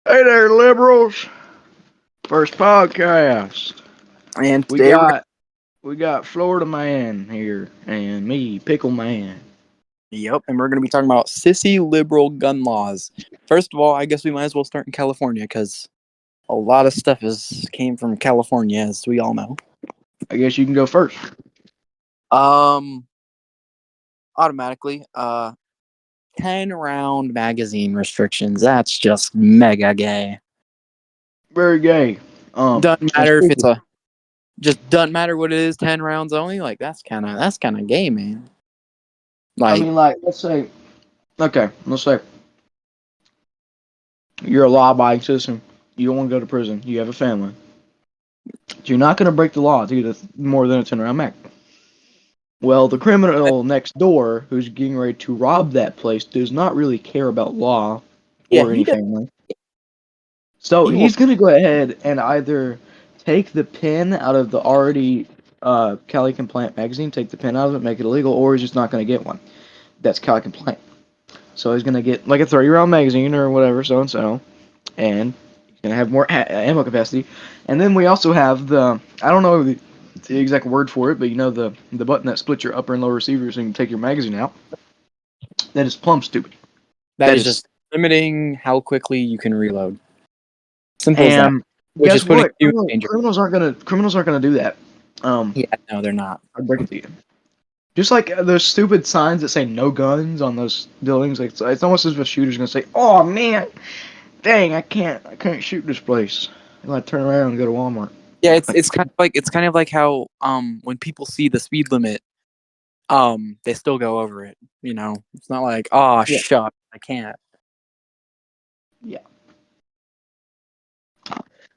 Hey there, liberals! First podcast. And We today we're got we got Florida Man here and me, Pickle Man. and we're gonna be talking about sissy liberal gun laws. First of all, I guess we might as well start in California because a lot of stuff came from California, as we all know. I guess you can go first. Um, automatically, 10 round magazine restrictions. That's just mega gay. Very gay. Doesn't And matter if it's stupid. just doesn't matter what it is. 10 rounds only. Like that's kind of gay, man. I Like mean, like, let's say you're a law-abiding citizen. You don't want to go to prison. You have a family. You're not going to break the law to get more than a 10-round mag. Well, the criminal next door who's getting ready to rob that place does not really care about law yeah, or he any does. family. So He will. he's going to go ahead and either take the pen out of the already Cali compliant magazine, take the pen out of it, make it illegal, or he's just not going to get one that's Cali compliant. So he's going to get like a 30-round magazine or whatever, so and so, and he's going to have more ammo capacity. And then we also have I don't know the exact word for it, but you know the button that splits your upper and lower receivers so you can take your magazine out. That is plumb stupid. That That is is, just limiting how quickly you can reload. Simple as that. and Which is guess putting what? you in danger. Criminals aren't gonna do that. Yeah, no, they're not. I'd break it to you. Just like those stupid signs that say "no guns" on those buildings, like it's almost as if a shooter's gonna say, "Oh man, dang, I can't shoot this place." I'm gonna turn around and go to Walmart. Yeah, it's Like, it's kind of like how when people see the speed limit, they still go over it. You know, it's not like, oh yeah, shuck, I can't. yeah.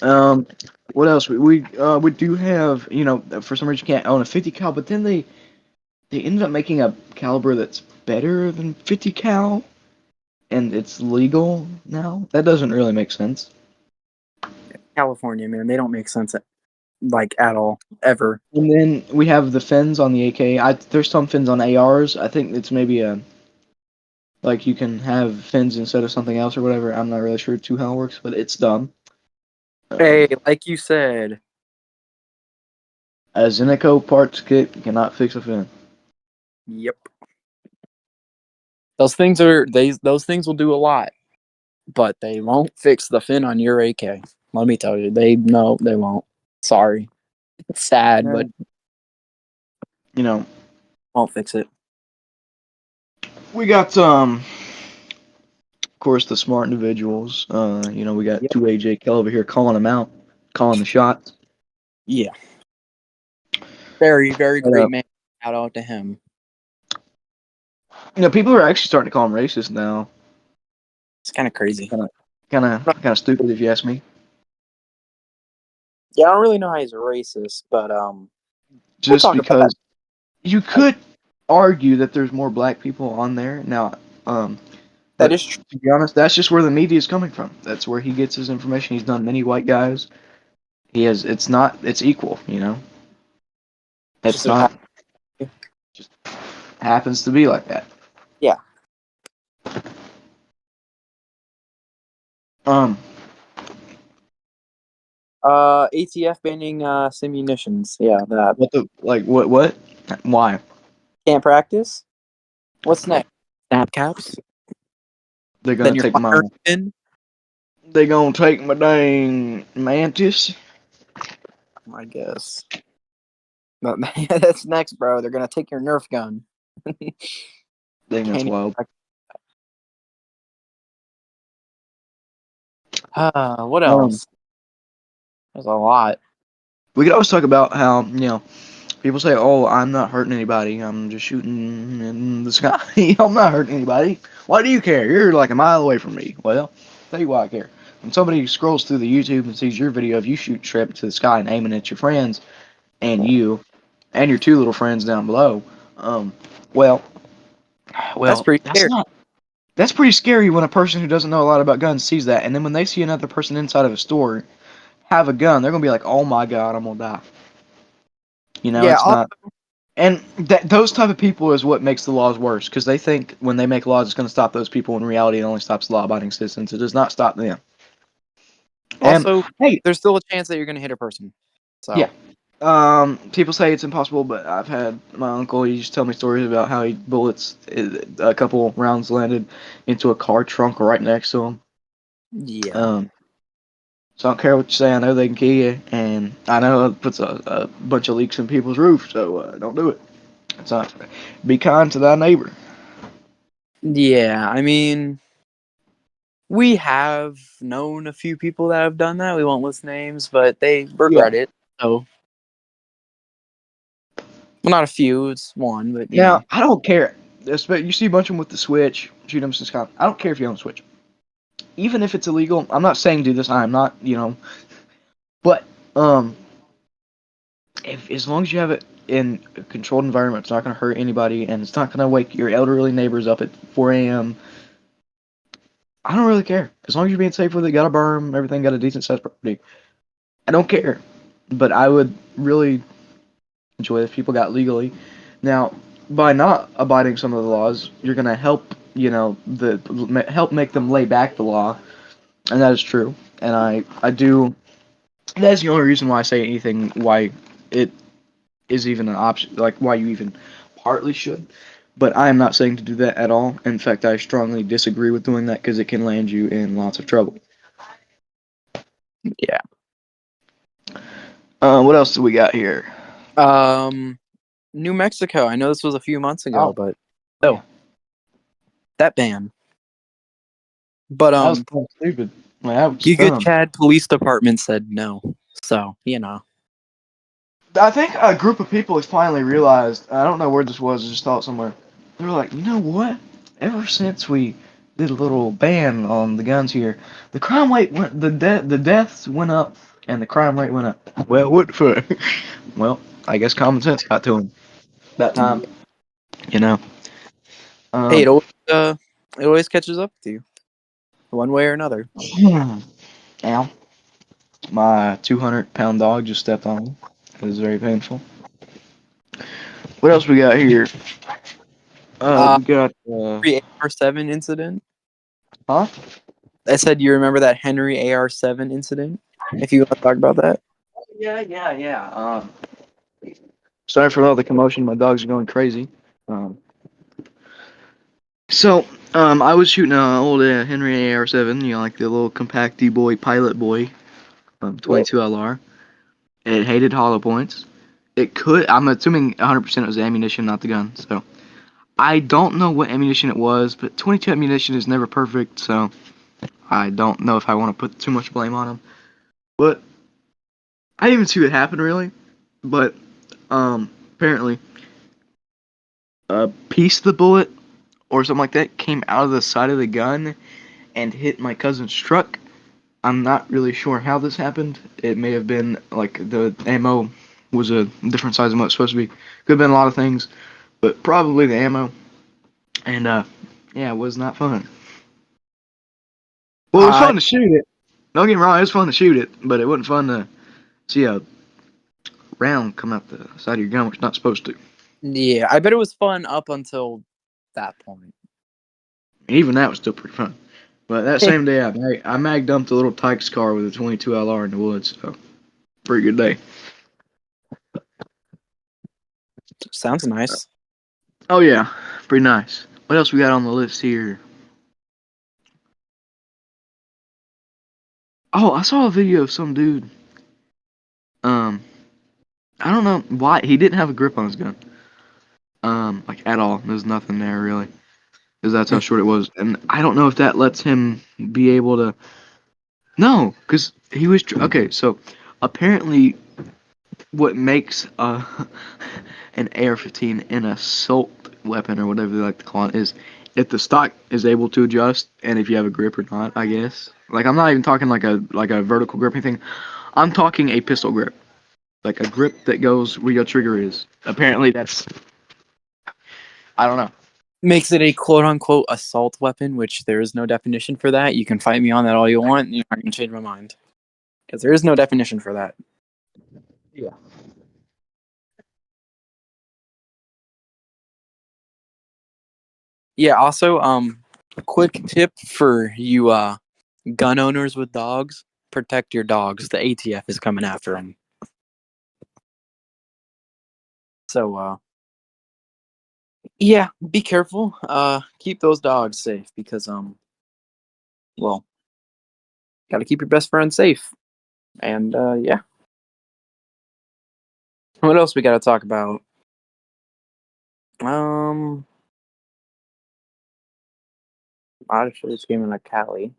Um, what else? We do have, for some reason you can't own a 50 cal, but then they ended up making a caliber that's better than 50 cal, and it's legal now. That doesn't really make sense. California, man, they don't make sense at all ever. And then we have the fins on the AK. There's some fins on ARs. I think it's maybe like you can have fins instead of something else or whatever. I'm not really sure too how it works, but it's dumb. Hey, like you said, A Zenico parts kit cannot fix a fin. yep. Those things will do a lot, but they won't fix the fin on your AK. Let me tell you, they won't. Sorry, it's sad, but And, you know, won't fix it. we got of course the smart individuals. We got Yep. two AJ Kell over here calling them out, calling the shots. Yeah. Very, very But, great man. Shout out to him. people are actually starting to call him racist now. It's kind of crazy. Kind of stupid if you ask me. Yeah, I don't really know how he's racist, but we'll Just talk about that. because you could argue that there's more black people on there now. That But is true. to be honest, that's just where the media is coming from. That's where he gets his information. He's done many white guys. It's equal, It's It's just not, just happens to be like that. yeah. Um, ATF banning simunitions. Yeah, that what? Why? can't practice. What's next? Snap caps. They're Then gonna you're take my, firing in. they gonna take my dang mantis. I guess. But that's next, bro. They're gonna take your Nerf gun. Dang, that's Can't wild. what Um, else? There's a lot. we could always talk about how, people say, "Oh, I'm not hurting anybody. I'm just shooting in the sky." I'm not hurting anybody. Why do you care? You're like a mile away from me. Well, tell you why I care. When somebody scrolls through the YouTube and sees your video of you shooting straight up to the sky and aiming at your friends and you and your two little friends down below, um, well, That's pretty scary. that's pretty scary when a person who doesn't know a lot about guns sees that, and then when they see another person inside of a store have a gun, they're gonna be like, "Oh my God, I'm gonna die." Yeah, It's not. And those type of people is what makes the laws worse, because they think when they make laws it's going to stop those people. In reality, it only stops law-abiding citizens. It does not stop them. And Also, hey, there's still a chance that you're gonna hit a person. yeah. So People say it's impossible, but I've had my uncle. He used to tell me stories about how he bullets, a couple rounds landed into a car trunk right next to him. yeah, Um, so I don't care what you say. I know they can kill you, and I know it puts a bunch of leaks in people's roofs. So don't do it. It's not. Be kind to thy neighbor. yeah. I mean, we have known a few people that have done that. We won't list names, but they Yeah. regret it. So, well, not a few. It's one, but you Now know. I don't care. You see a bunch of them with the switch, shoot them some stuff. I don't care if you own a switch, even if it's illegal. I'm not saying do this. I'm not, but um, if as long as you have it in a controlled environment, it's not going to hurt anybody, and it's not going to wake your elderly neighbors up at 4 a.m. I don't really care. As long as you're being safe with it, got a berm, everything got a decent sized property. I don't care. But I would really enjoy if people got legally. Now, by not abiding some of the laws, you're going to help, help make them lay back the law, and that is true. And I do. That's the only reason why I say anything. Why it is even an option, like why you even partly should. But I am not saying to do that at all. In fact, I strongly disagree with doing that because it can land you in lots of trouble. Yeah. What else do we got here? Um, New Mexico. I know this was a few months ago, Oh, but yeah, that ban. But that was kind of stupid. Like, that was you good dumb. Chad Police Department said no. So you know. I think a group of people has finally realized. I don't know where this was. I just saw it somewhere. They were like, you know what? Ever since we did a little ban on the guns here, the crime rate went, the deaths went up, and the crime rate went up. Well, what the fuck? Well, I guess common sense got to him that time. You know. Hey, Um. it always catches up with you, one way or another. Ow! My 200-pound dog just stepped on me. It was very painful. What else we got here? Uh, We got AR-7 incident. huh? I said you remember that Henry AR-7 incident. If you want to talk about that. Yeah. Sorry for all the commotion. My dogs are going crazy. Um, I was shooting an old Henry AR-7, like the little compacty boy, pilot boy, 22 LR. It hated hollow points. I'm assuming 100% it was the ammunition, not the gun. So I don't know what ammunition it was, but 22 ammunition is never perfect. So I don't know if I want to put too much blame on him. But I didn't even see what happened really. But apparently a piece of the bullet or something like that came out of the side of the gun and hit my cousin's truck. I'm not really sure how this happened. It may have been like the ammo was a different size than what it's supposed to be. Could have been a lot of things, but probably the ammo. And yeah, it was not fun. Well, it was I fun to shoot it. Don't get me wrong, it was fun to shoot it, but it wasn't fun to see a round come out the side of your gun, which it's not supposed to. Yeah, I bet it was fun up until that point. Even that was still pretty fun. But that same day, I mag dumped a little Tykes car with a 22 LR in the woods. So pretty good day. Sounds nice. Oh yeah, pretty nice. What else we got on the list here? Oh, I saw a video of some dude. Um, I don't know why he didn't have a grip on his gun. Like at all. There's nothing there really, because that's how short it was. And I don't know if that lets him be able to. No, because he was okay. So apparently, what makes an AR-15 an assault weapon or whatever they like to call it is if the stock is able to adjust and if you have a grip or not. I guess. Like I'm not even talking like a vertical grip or anything. I'm talking a pistol grip, like a grip that goes where your trigger is. Apparently, that's I don't know. Makes it a quote unquote assault weapon, which there is no definition for that. You can fight me on that all you want, and you're not going to change my mind. Because there is no definition for that. Yeah. Yeah, also, quick tip for you gun owners with dogs. protect your dogs. The ATF is coming after them. So, yeah, be careful. Keep those dogs safe because, well, got to keep your best friend safe. And, yeah. What else we got to talk about? Actually, it's game in a Cali.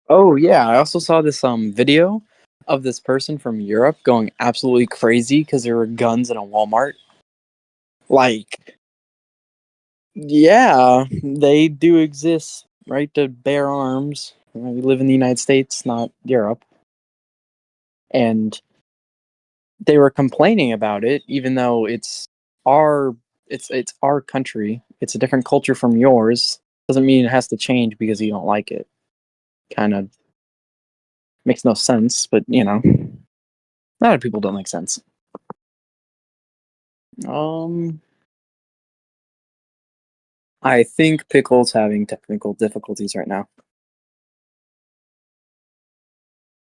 Oh yeah, I also saw this video of this person from Europe going absolutely crazy because there were guns in a Walmart. Like, yeah, they do exist, right? To bear arms. We live in the United States, not Europe, and they were complaining about it, even though our it's our country. It's a different culture from yours. Doesn't mean it has to change because you don't like it. Kind of makes no sense, but a lot of people don't make sense. I think Pickle's having technical difficulties right now.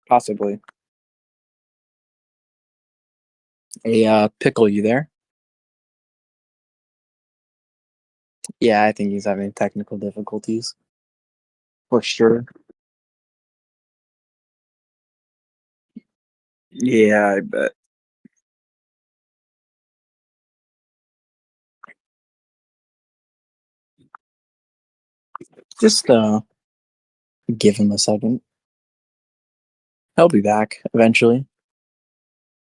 Possibly. Hey, Pickle, you there? Yeah, I think he's having technical difficulties. For sure. Yeah, I bet. Just give him a second. He'll be back eventually.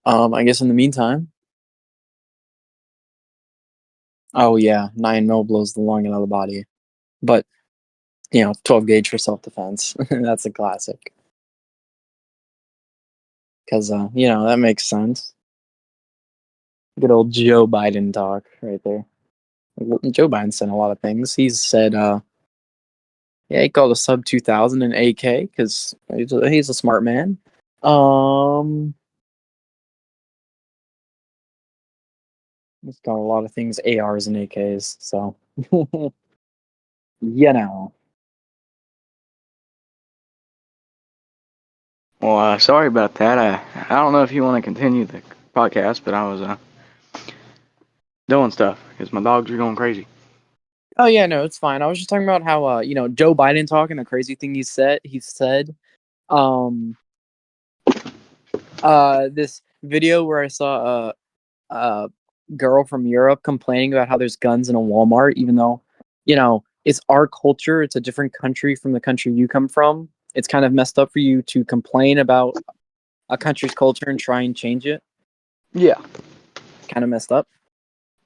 I guess in the meantime. Oh yeah, 9 mil blows the lung out of the body. But 12 gauge for self defense. That's a classic. Because that makes sense. Good old Joe Biden talk right there. Joe Biden said a lot of things. He's said, yeah, he called a sub 2000 an AK because he's a smart man. He's got a lot of things ARs and AKs. So, you know. Well, sorry about that. I don't know if you want to continue the podcast, but I was doing stuff because my dogs are going crazy. Oh yeah, no, it's fine. I was just talking about how Joe Biden talking the crazy thing he said. This video where I saw a girl from Europe complaining about how there's guns in a Walmart, even though, it's our culture. It's a different country from the country you come from. It's kind of messed up for you to complain about a country's culture and try and change it. Yeah. Kind of messed up.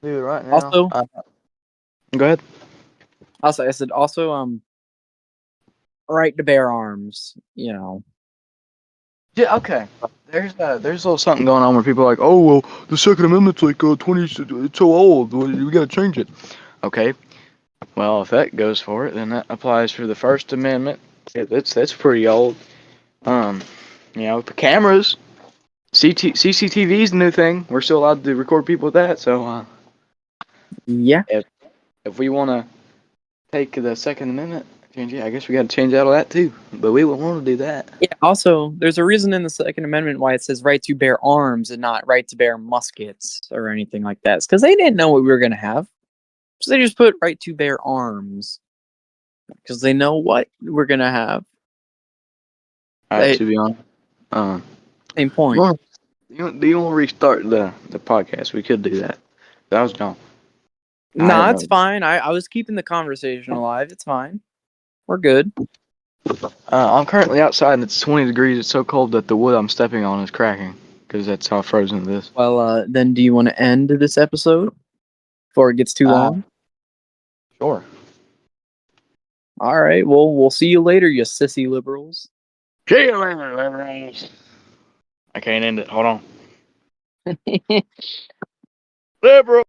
Dude, right now. Also, go ahead. I said right to bear arms. Yeah. Okay. There's a little something going on where people are like, oh well, the Second Amendment's like 20, it's so old. We gotta change it. Okay. Well, if that goes for it, then that applies for the First Amendment. That's pretty old. The cameras, CCTV's the new thing. We're still allowed to record people with that. So, yeah. If we want to take the Second Amendment, I guess we got to change out of that too. But we won't want to do that. Yeah. Also, there's a reason in the Second Amendment why it says right to bear arms and not right to bear muskets or anything like that. It's because they didn't know what we were gonna have, so they just put right to bear arms because they know what we're gonna have. To be honest, same point. Do you want to restart the podcast? We could do that. I was gone. Nah, it's fine. I was keeping the conversation alive. It's fine. We're good. I'm currently outside and it's 20 degrees. It's so cold that the wood I'm stepping on is cracking because that's how frozen it is. Well, then do you want to end this episode before it gets too long? Sure. All right. Well, we'll see you later, you sissy liberals. See you later, liberals. I can't end it. Hold on. Liberal.